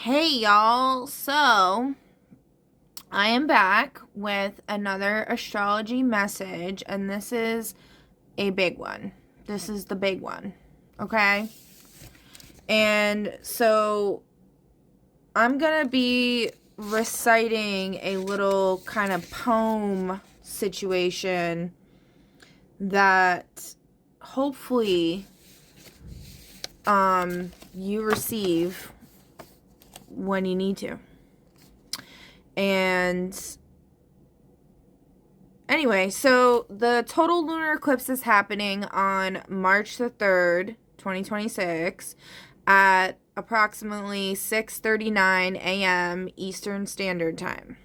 Hey y'all, so I am back with another astrology message, and this is a big one. This is the big one, okay? And so I'm gonna be reciting a little kind of poem situation that hopefully you receive when you need to. And anyway, so the total lunar eclipse is happening on March the 3rd, 2026 at approximately 6:39 a.m. Eastern Standard Time.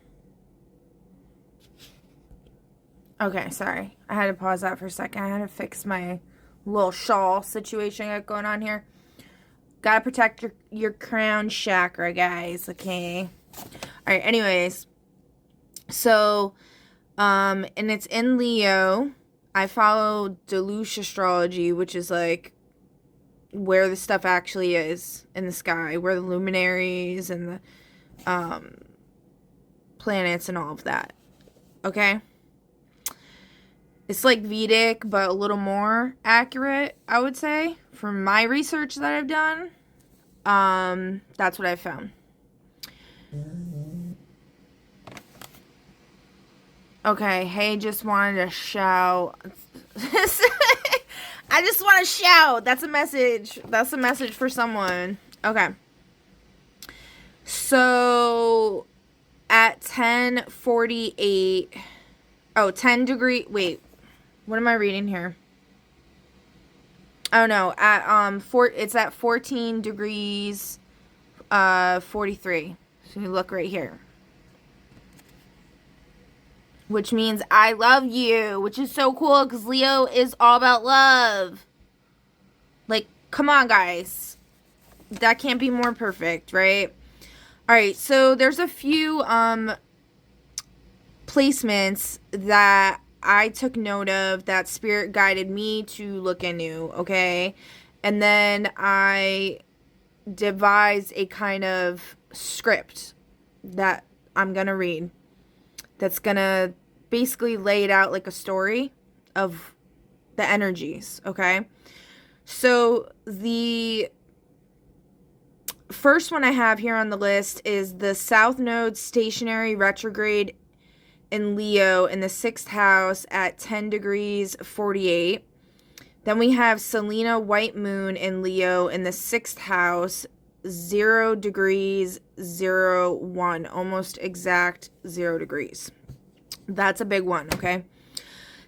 Okay, sorry. I had to pause that for a second. I had to fix my little shawl situation I got going on here. Gotta protect your crown chakra, guys, okay? Alright, anyways. So, and it's in Leo. I follow Deluge astrology, which is like where the stuff actually is in the sky, where the luminaries and the planets and all of that. Okay? It's like Vedic, but a little more accurate, I would say, from my research that I've done. That's what I found. Okay, hey, just wanted to shout. I just want to shout. That's a message. That's a message for someone. Okay. So, at 10:48. Oh, 10 degree. Wait. What am I reading here? Oh no, it's at 14 degrees 43. So you look right here. Which means I love you, which is so cool because Leo is all about love. Like, come on, guys. That can't be more perfect, right? Alright, so there's a few placements that I took note of that Spirit guided me to look into, okay? And then I devised a kind of script that I'm gonna read that's gonna basically lay it out like a story of the energies, okay? So the first one I have here on the list is the South Node stationary retrograde in Leo in the 6th house at 10 degrees 48. Then we have Selena White Moon in Leo in the 6th house, 0 degrees 01, almost exact 0 degrees. That's a big one, okay?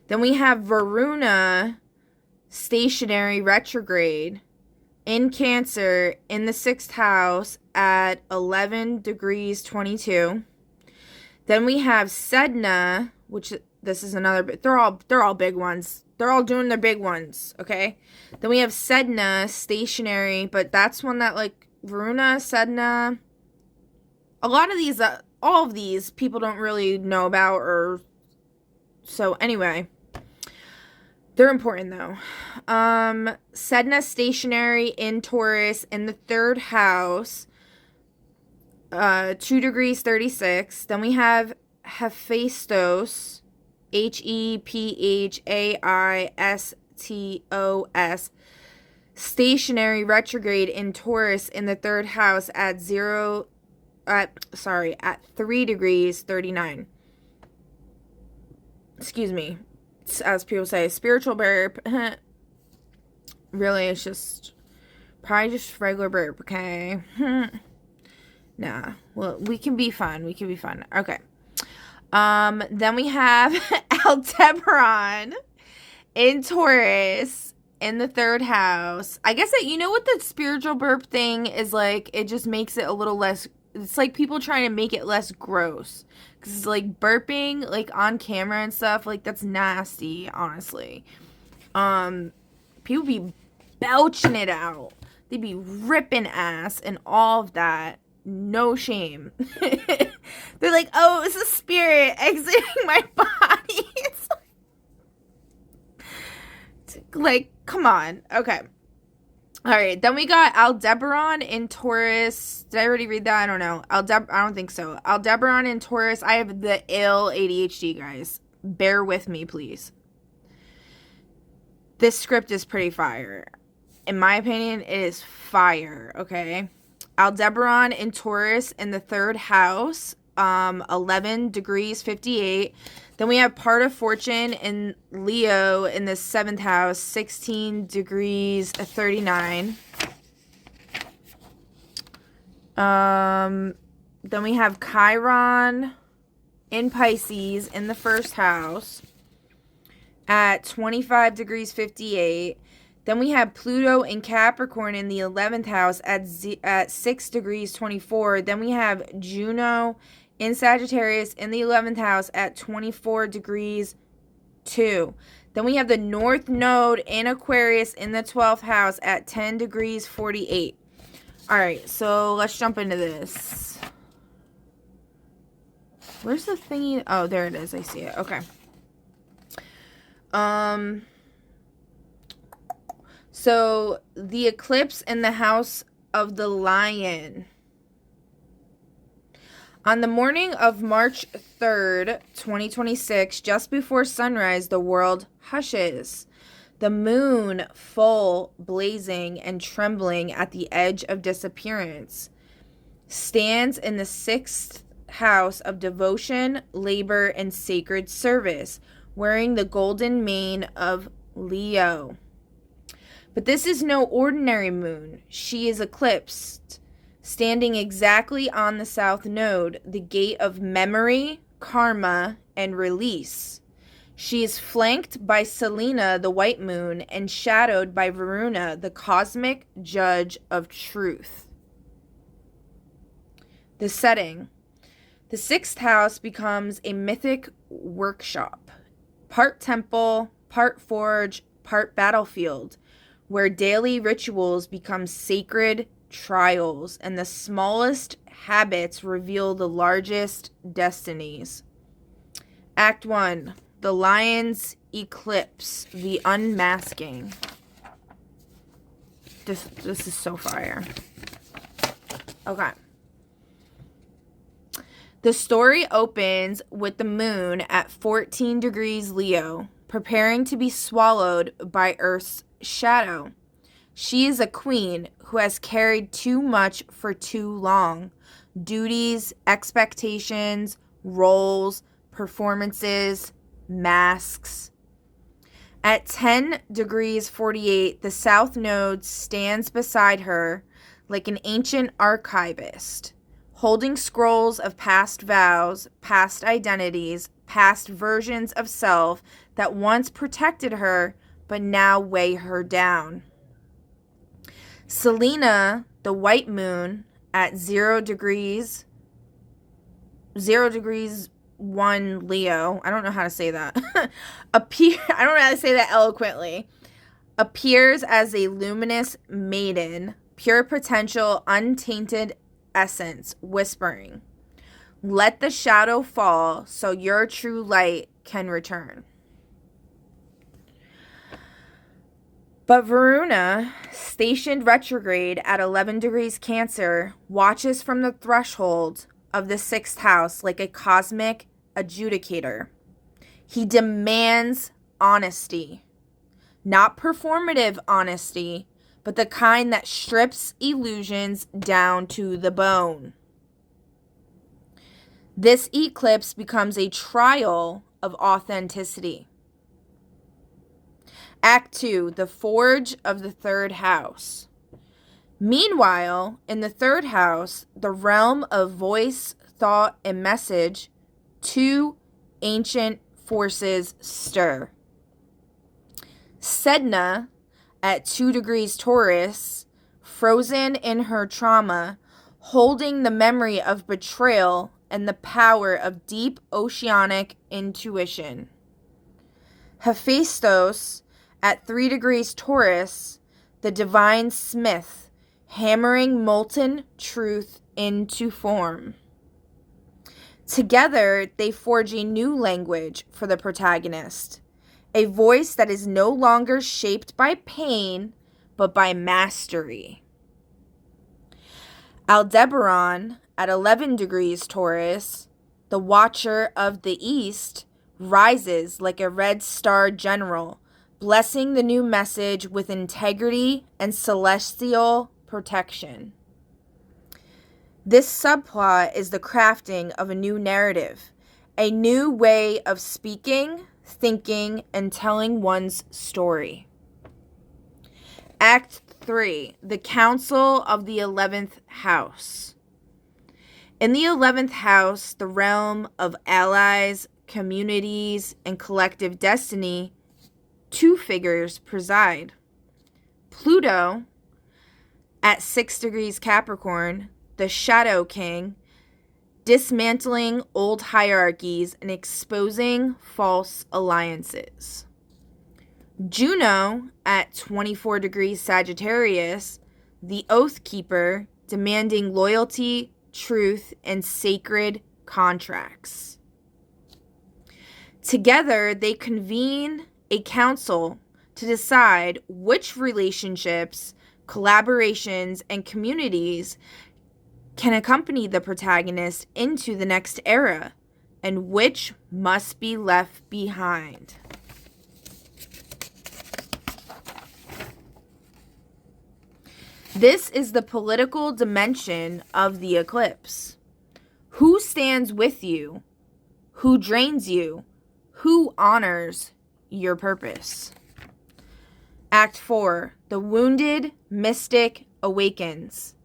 Then we have Varuna stationary retrograde in Cancer in the 6th house at 11 degrees 22. Then we have Sedna, which this is another, they're all big ones. They're all doing their big ones, okay? Then we have Sedna stationary, but that's one that like Varuna, Sedna, a lot of these, all of these people don't really know about, or so anyway. They're important though. Sedna stationary in Taurus in the 3rd house. 2 degrees 36. Then we have Hephaestus, Hephaistos, stationary retrograde in Taurus in the 3rd house at 3 degrees 39. Excuse me. As people say, spiritual burp. Really, it's just probably just regular burp, okay? Nah. Well, we can be fun. We can be fun. Okay. Then we have Aldebaran in Taurus in the 3rd house. I guess that, you know what the spiritual burp thing is like? It just makes it a little less, it's like people trying to make it less gross. Because it's like burping, like on camera and stuff, like that's nasty, honestly. People be belching it out. They be ripping ass and all of that. No shame. They're like, oh, it's a spirit exiting my body. It's like, come on. Okay. All right, then we got Aldebaran in Taurus. Did I already read that? I don't know. I don't think so. Aldebaran in Taurus. I have the ill ADHD, guys. Bear with me, please. This script is pretty fire. In my opinion, it is fire, okay? Aldebaran in Taurus in the 3rd house, 11 degrees 58. Then we have part of fortune in Leo in the 7th house, 16 degrees 39. Then we have Chiron in Pisces in the 1st house at 25 degrees 58. Then we have Pluto in Capricorn in the 11th house at 6 degrees 24. Then we have Juno in Sagittarius in the 11th house at 24 degrees 2. Then we have the North Node in Aquarius in the 12th house at 10 degrees 48. All right, so let's jump into this. Where's the thingy? Oh, there it is. I see it. Okay. So the eclipse in the house of the Lion. On the morning of March 3rd, 2026, just before sunrise, the world hushes. The moon, full, blazing, and trembling at the edge of disappearance, stands in the 6th house of devotion, labor, and sacred service, wearing the golden mane of Leo. But this is no ordinary moon. She is eclipsed, standing exactly on the south node, the gate of memory, karma, and release. She is flanked by Selena, the white moon, and shadowed by Varuna, the cosmic judge of truth. The setting. The 6th house becomes a mythic workshop, part temple, part forge, part battlefield, where daily rituals become sacred trials, and the smallest habits reveal the largest destinies. Act 1. The Lion's Eclipse. The Unmasking. This is so fire. Okay. The story opens with the moon at 14 degrees Leo, preparing to be swallowed by Earth's shadow. She is a queen who has carried too much for too long. Duties, expectations, roles, performances, masks. At 10 degrees 48, the South Node stands beside her like an ancient archivist, holding scrolls of past vows, past identities, past versions of self that once protected her but now weigh her down. Selena, the white moon, at 0 degrees 1 Leo, I don't know how to say that, I don't know how to say that eloquently, appears as a luminous maiden, pure potential, untainted essence, whispering, "Let the shadow fall so your true light can return." But Varuna, stationed retrograde at 11 degrees Cancer, watches from the threshold of the 6th house like a cosmic adjudicator. He demands honesty. Not performative honesty, but the kind that strips illusions down to the bone. This eclipse becomes a trial of authenticity. Act 2, the forge of the 3rd house. Meanwhile, in the 3rd house, the realm of voice, thought, and message, 2 ancient forces stir. Sedna, at 2 degrees Taurus, frozen in her trauma, holding the memory of betrayal and the power of deep oceanic intuition. Hephaestus, at 3 degrees Taurus, the divine smith, hammering molten truth into form. Together, they forge a new language for the protagonist, a voice that is no longer shaped by pain, but by mastery. Aldebaran at 11 degrees Taurus, the watcher of the east, rises like a red star general, blessing the new message with integrity and celestial protection. This subplot is the crafting of a new narrative, a new way of speaking, thinking, and telling one's story. Act 3, the Council of the 11th House. In the 11th house, the realm of allies, communities, and collective destiny, two figures preside. Pluto, at 6 degrees Capricorn, the Shadow King, dismantling old hierarchies and exposing false alliances. Juno, at 24 degrees Sagittarius, the Oath Keeper, demanding loyalty, truth, and sacred contracts. Together, they convene a council to decide which relationships, collaborations, and communities can accompany the protagonist into the next era, and which must be left behind. This is the political dimension of the eclipse. Who stands with you? Who drains you? Who honors your purpose? Act 4, the wounded mystic awakens.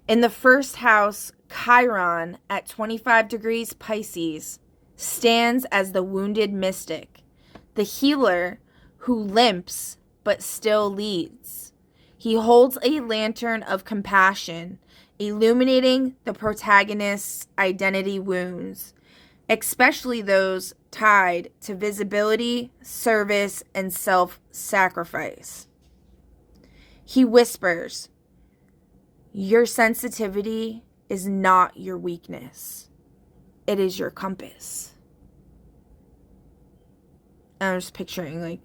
In the first house, Chiron, at 25 degrees Pisces, stands as the wounded mystic, the healer who limps but still leads. He holds a lantern of compassion, illuminating the protagonist's identity wounds, especially those tied to visibility, service, and self-sacrifice. He whispers, "Your sensitivity is not your weakness. It is your compass." And I'm just picturing like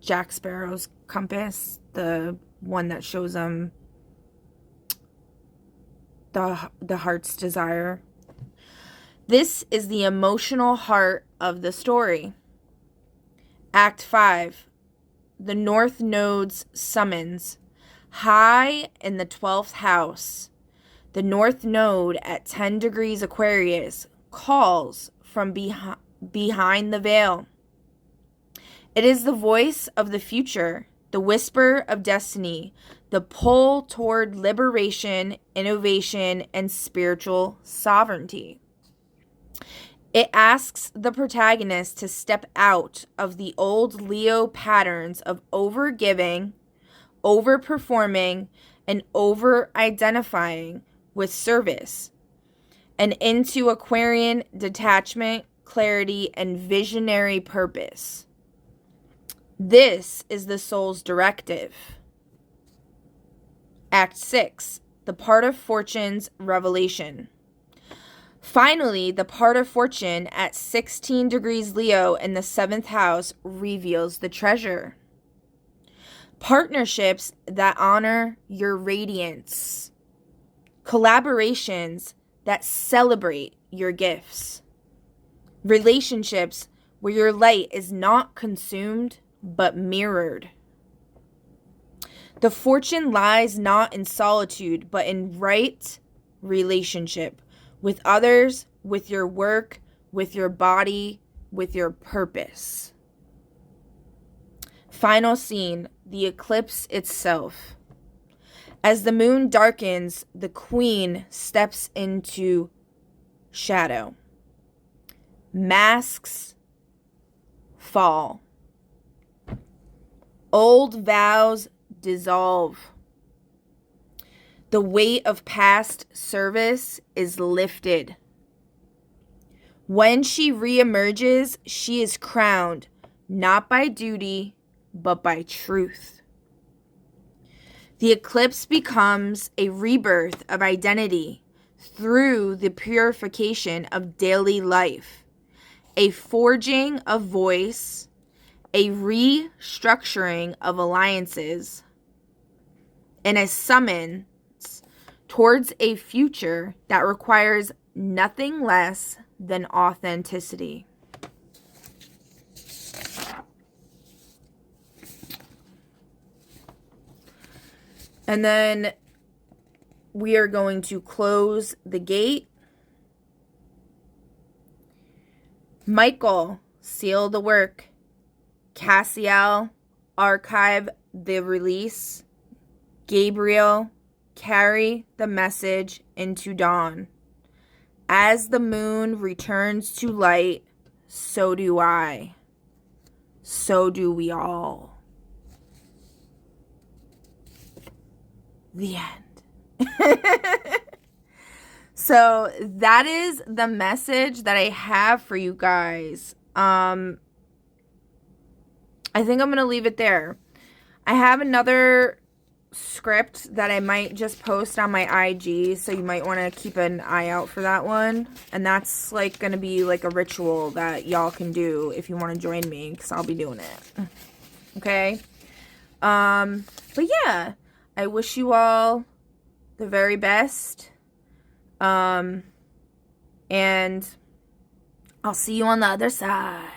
Jack Sparrow's compass, the one that shows him the heart's desire. This is the emotional heart of the story. Act 5, the North Node's summons. High in the 12th house, the North Node at 10 degrees Aquarius calls from behind the veil. It is the voice of the future, the whisper of destiny, the pull toward liberation, innovation, and spiritual sovereignty. It asks the protagonist to step out of the old Leo patterns of overgiving, overperforming, and over-identifying with service, and into Aquarian detachment, clarity, and visionary purpose. This is the soul's directive. Act 6, the part of fortune's revelation. Finally, the part of fortune at 16 degrees Leo in the 7th house reveals the treasure. Partnerships that honor your radiance. Collaborations that celebrate your gifts. Relationships where your light is not consumed but mirrored. The fortune lies not in solitude, but in right relationship with others, with your work, with your body, with your purpose. Final scene, the eclipse itself. As the moon darkens, the queen steps into shadow. Masks fall. Old vows dissolve. The weight of past service is lifted. When she reemerges, she is crowned not by duty, but by truth. The eclipse becomes a rebirth of identity through the purification of daily life, a forging of voice, a restructuring of alliances, and a summons towards a future that requires nothing less than authenticity. And then we are going to close the gate. Michael, seal the work. Cassiel, archive the release. Gabriel, carry the message into dawn. As the moon returns to light, so do I. So do we all. The end. So that is the message that I have for you guys. I think I'm going to leave it there. I have another script that I might just post on my IG, so you might want to keep an eye out for that one. And that's like going to be like a ritual that y'all can do if you want to join me, because I'll be doing it. Okay? But yeah, I wish you all the very best. And I'll see you on the other side.